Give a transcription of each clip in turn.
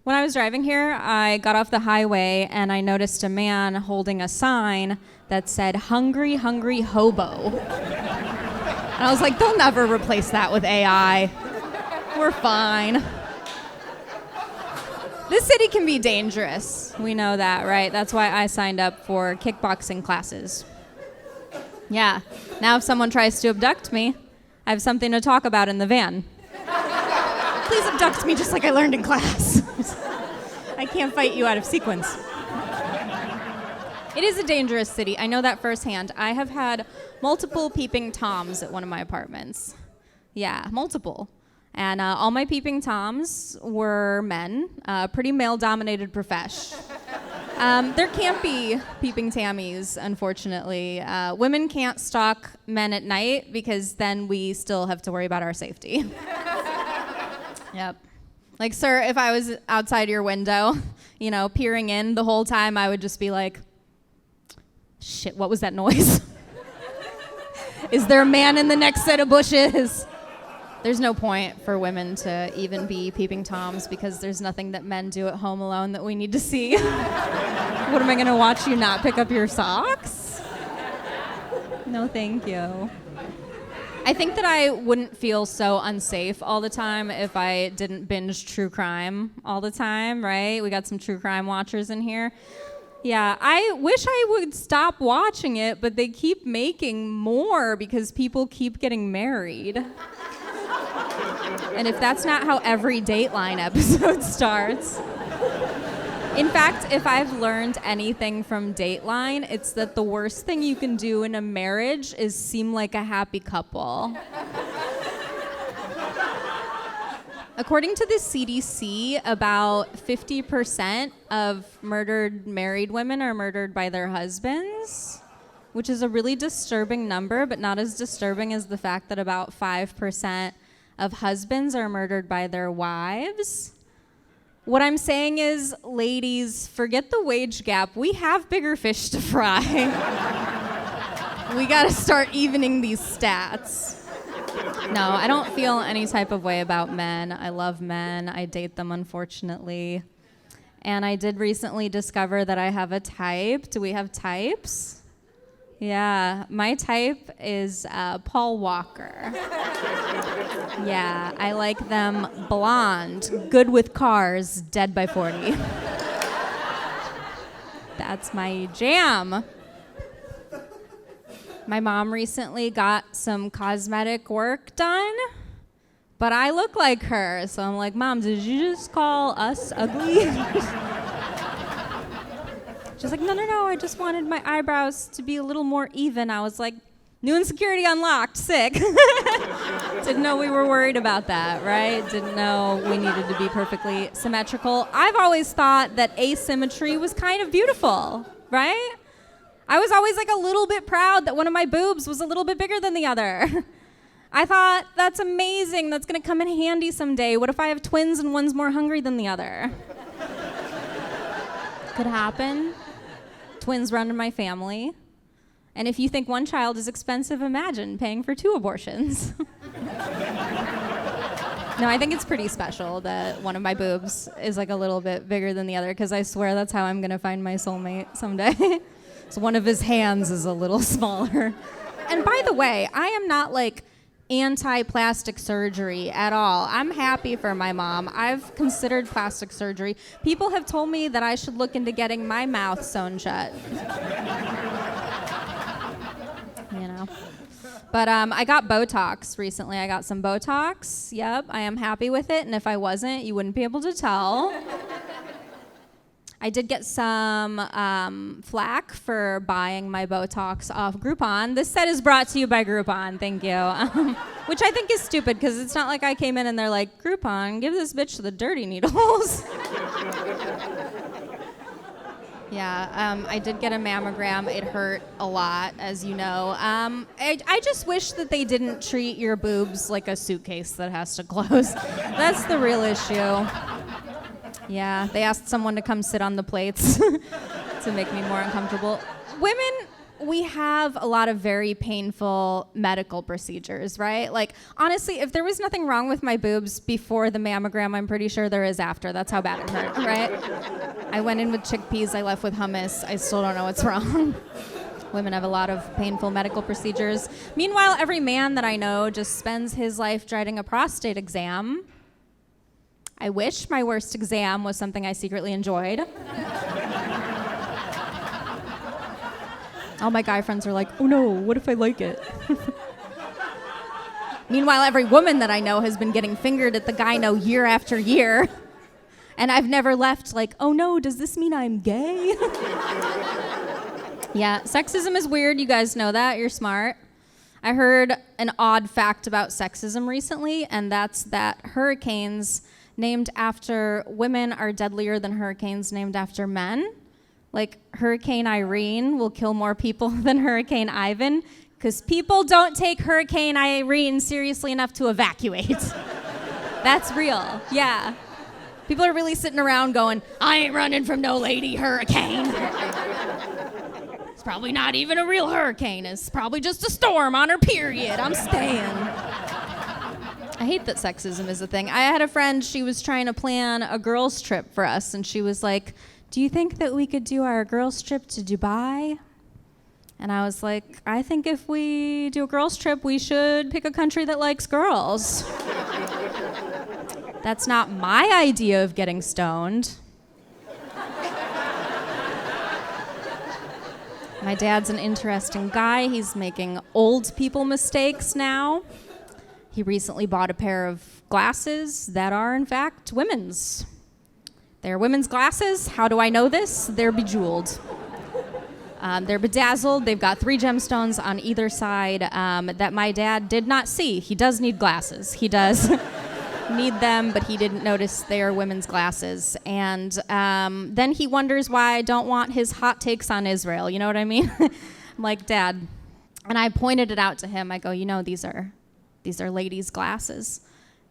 When I was driving here, I got off the highway and I noticed a man holding a sign that said, "Hungry, hungry hobo." And I was like, they'll never replace that with AI. We're fine. This city can be dangerous. We know that, right? That's why I signed up for kickboxing classes. Yeah. Now if someone tries to abduct me, I have something to talk about in the van. Please abduct me just like I learned in class. I can't fight you out of sequence. It is a dangerous city. I know that firsthand. I have had multiple peeping Toms at one of my apartments. Yeah, multiple. And all my peeping Toms were men, pretty male-dominated profesh. There can't be peeping Tammies, unfortunately. Women can't stalk men at night because then we still have to worry about our safety. Yep. Like, sir, if I was outside your window, peering in the whole time, I would just be like, shit, what was that noise? Is there a man in the next set of bushes? There's no point for women to even be peeping Toms because there's nothing that men do at home alone that we need to see. What, am I gonna watch you not pick up your socks? No, thank you. I think that I wouldn't feel so unsafe all the time if I didn't binge true crime all the time, right? We got some true crime watchers in here. Yeah, I wish I would stop watching it, but they keep making more because people keep getting married. And if that's not how every Dateline episode starts. In fact, if I've learned anything from Dateline, it's that the worst thing you can do in a marriage is seem like a happy couple. According to the CDC, about 50% of murdered married women are murdered by their husbands, which is a really disturbing number, but not as disturbing as the fact that about 5% of husbands are murdered by their wives. What I'm saying is, ladies, forget the wage gap. We have bigger fish to fry. We gotta start evening these stats. No, I don't feel any type of way about men. I love men. I date them, unfortunately. And I did recently discover that I have a type. Do we have types? Yeah, my type is Paul Walker. Yeah, I like them blonde, good with cars, dead by 40. That's my jam. My mom recently got some cosmetic work done, but I look like her. So I'm like, Mom, did you just call us ugly? She's like, no, I just wanted my eyebrows to be a little more even. I was like, new insecurity unlocked, sick. Didn't know we were worried about that, right? Didn't know we needed to be perfectly symmetrical. I've always thought that asymmetry was kind of beautiful, right? I was always like a little bit proud that one of my boobs was a little bit bigger than the other. I thought, that's amazing. That's going to come in handy someday. What if I have twins and one's more hungry than the other? Could happen. Twins run in my family. And if you think one child is expensive, imagine paying for 2 abortions. No, I think it's pretty special that one of my boobs is like a little bit bigger than the other, because I swear that's how I'm going to find my soulmate someday. So one of his hands is a little smaller. And by the way, I am not like anti-plastic surgery at all. I'm happy for my mom. I've considered plastic surgery. People have told me that I should look into getting my mouth sewn shut. But I got Botox recently. I got some Botox. Yep, I am happy with it. And if I wasn't, you wouldn't be able to tell. I did get some flack for buying my Botox off Groupon. This set is brought to you by Groupon, thank you. Which I think is stupid, because it's not like I came in and they're like, Groupon, give this bitch the dirty needles. Yeah, I did get a mammogram. It hurt a lot, as you know. I just wish that they didn't treat your boobs like a suitcase that has to close. That's the real issue. Yeah, they asked someone to come sit on the plates to make me more uncomfortable. Women we have a lot of very painful medical procedures, right? Like, honestly, if there was nothing wrong with my boobs before the mammogram, I'm pretty sure there is after. That's how bad it hurt, right? I went in with chickpeas, I left with hummus. I still don't know what's wrong. Women have a lot of painful medical procedures. Meanwhile, every man that I know just spends his life dreading a prostate exam. I wish my worst exam was something I secretly enjoyed. All my guy friends are like, oh no, what if I like it? Meanwhile, every woman that I know has been getting fingered at the gyno year after year. And I've never left like, oh no, does this mean I'm gay? Yeah, sexism is weird. You guys know that. You're smart. I heard an odd fact about sexism recently, and that's that hurricanes named after women are deadlier than hurricanes named after men. Like, Hurricane Irene will kill more people than Hurricane Ivan because people don't take Hurricane Irene seriously enough to evacuate. That's real, yeah. People are really sitting around going, I ain't running from no lady hurricane. It's probably not even a real hurricane. It's probably just a storm on her period. I'm staying. I hate that sexism is a thing. I had a friend, she was trying to plan a girls' trip for us, and she was like, do you think that we could do our girls' trip to Dubai? And I was like, I think if we do a girls' trip, we should pick a country that likes girls. That's not my idea of getting stoned. My dad's an interesting guy. He's making old people mistakes now. He recently bought a pair of glasses that are, in fact, women's. They're women's glasses. How do I know this? They're bejeweled. They're bedazzled. They've got 3 gemstones on either side that my dad did not see. He does need glasses. He does need them, but he didn't notice they are women's glasses. And then he wonders why I don't want his hot takes on Israel. You know what I mean? I'm like, Dad. And I pointed it out to him. I go, you know, these are ladies' glasses.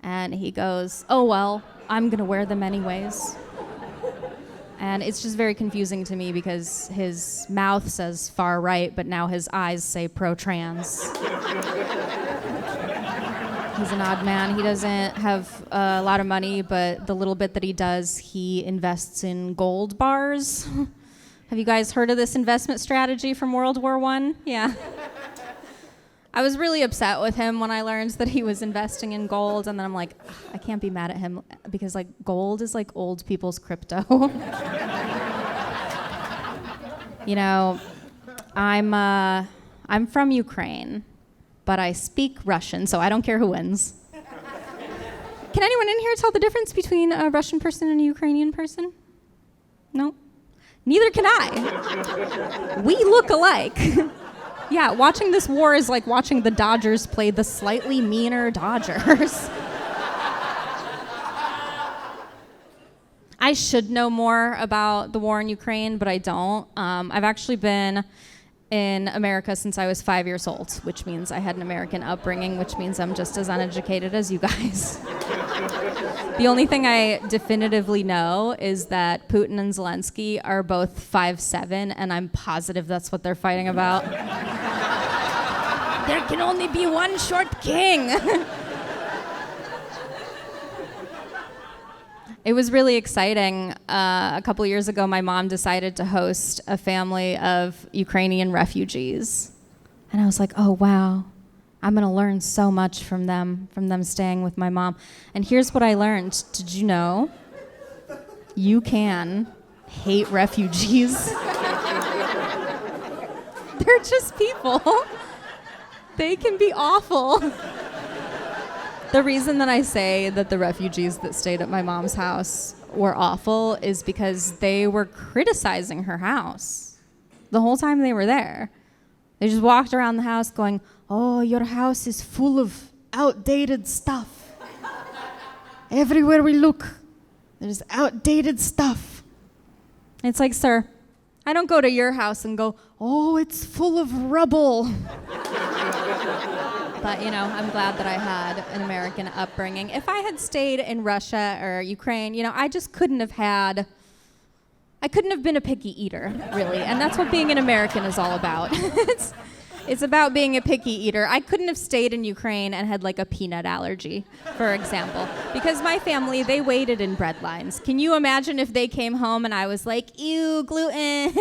And he goes, oh, well, I'm going to wear them anyways. And it's just very confusing to me because his mouth says far right, but now his eyes say pro-trans. He's an odd man. He doesn't have a lot of money, but the little bit that he does, he invests in gold bars. Have you guys heard of this investment strategy from World War I? Yeah. I was really upset with him when I learned that he was investing in gold, and then I'm like, I can't be mad at him because like gold is like old people's crypto. You know, I'm from Ukraine, but I speak Russian, so I don't care who wins. Can anyone in here tell the difference between a Russian person and a Ukrainian person? No? Neither can I. We look alike. Yeah, watching this war is like watching the Dodgers play the slightly meaner Dodgers. I should know more about the war in Ukraine, but I don't. I've actually been in America since I was 5 years old, which means I had an American upbringing, which means I'm just as uneducated as you guys. The only thing I definitively know is that Putin and Zelensky are both 5'7", and I'm positive that's what they're fighting about. There can only be one short king. It was really exciting. A couple years ago, my mom decided to host a family of Ukrainian refugees. And I was like, oh, wow. I'm going to learn so much from them staying with my mom. And here's what I learned. Did you know you can hate refugees? They're just people. They can be awful. The reason that I say that the refugees that stayed at my mom's house were awful is because they were criticizing her house the whole time they were there. They just walked around the house going, oh, your house is full of outdated stuff. Everywhere we look, there's outdated stuff. It's like, sir, I don't go to your house and go, oh, it's full of rubble. But, you know, I'm glad that I had an American upbringing. If I had stayed in Russia or Ukraine, you know, I just couldn't have had I couldn't have been a picky eater, really, and that's what being an American is all about. It's about being a picky eater. I couldn't have stayed in Ukraine and had like a peanut allergy, for example, because my family, they waited in bread lines. Can you imagine if they came home and I was like, ew, gluten?